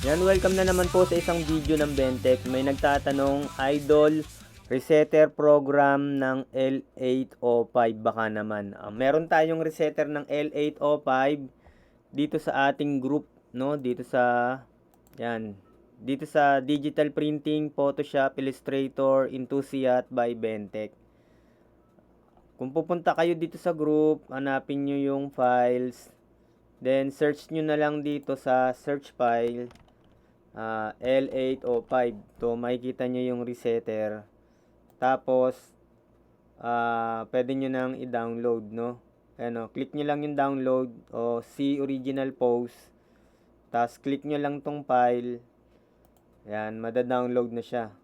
Yan, welcome na naman po sa isang video ng Bentech. May nagtatanong, idol resetter program ng L805 baka naman. Meron tayong resetter ng L805 dito sa ating group, no? Dito sa yan. Dito sa Digital Printing, Photoshop, Illustrator, Enthusiast by Bentech. Kung pupunta kayo dito sa group, hanapin nyo yung files. Then search nyo na lang dito sa search file. L805. So, makikita nyo yung resetter. Tapos, pwede nyo nang i-download, no? Ano, click nyo lang yung download o see original post. Tapos, click nyo lang tong file. Yan, mada-download na siya.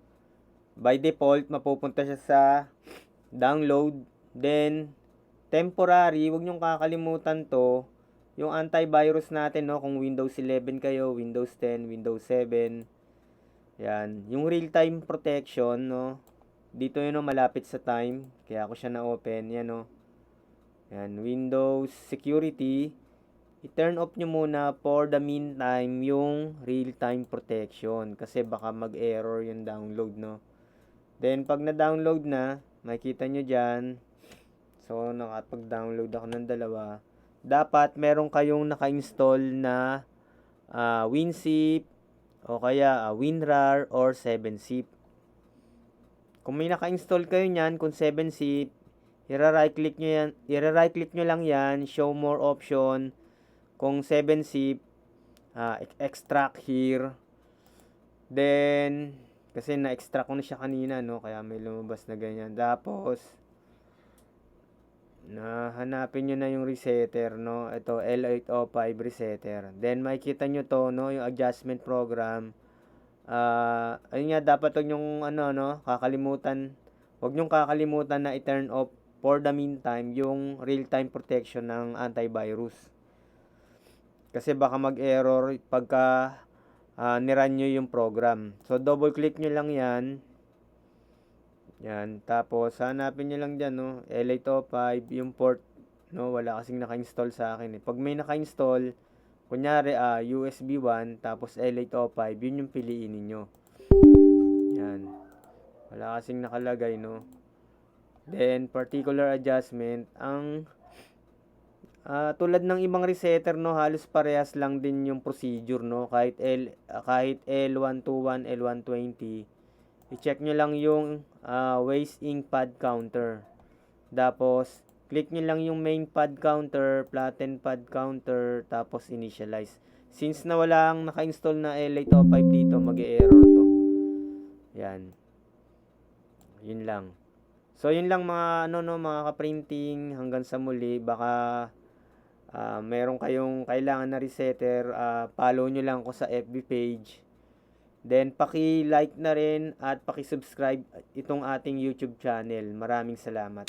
By default, mapupunta siya sa download. Then, temporary, huwag nyo kakalimutan to. Yung antivirus natin, no, kung Windows 11 kayo, Windows 10, Windows 7. Yan, yung real-time protection, no. Dito yun, no, malapit sa time. Kaya ako siya na-open, yan, no. Yan, Windows Security. I-turn off nyo muna for the meantime yung real-time protection. Kasi baka mag-error yung download, no. Then, pag na-download na, makikita nyo dyan. So, nakapag-download ako ng dalawa. Dapat meron kayong naka-install na WinZip o kaya WinRAR or 7-zip. Kung may naka-install kayo niyan, kung 7-zip, i-right click nyo lang yan, show more option. Kung 7-zip, extract here. Then, kasi na-extract ko na siya kanina, no, kaya may lumabas na ganyan. Tapos, hanapin nyo na yung resetter, no. Ito, L805 resetter. Then, makikita nyo to, no, yung adjustment program. Ayun nga, dapat huwag nyong, kakalimutan na i-turn off for the meantime yung real-time protection ng antivirus. Kasi baka mag-error pagka nirun nyo yung program. So, double-click nyo lang yan. Yan, tapos hanapin nyo lang dyan, no, L805, yung port, no, wala kasing naka-install sa akin, eh. Pag may naka-install, kunyari, USB 1, tapos L805, yun yung piliin ninyo. Yan, wala kasing nakalagay, no. Then, particular adjustment, tulad ng ibang resetter, no, halos parehas lang din yung procedure, no, kahit L121, L120, i-check nyo lang yung waste ink pad counter. Tapos, click nyo lang yung main pad counter, flatten pad counter, tapos initialize. Since na wala ang naka-install na L805 dito, mag-error to. Yan. Yun lang. So, yun lang mga, mga ka-printing. Hanggang sa muli, baka meron kayong kailangan na resetter, follow nyo lang ko sa FB page. Then, paki-like na rin at paki-subscribe itong ating YouTube channel. Maraming salamat.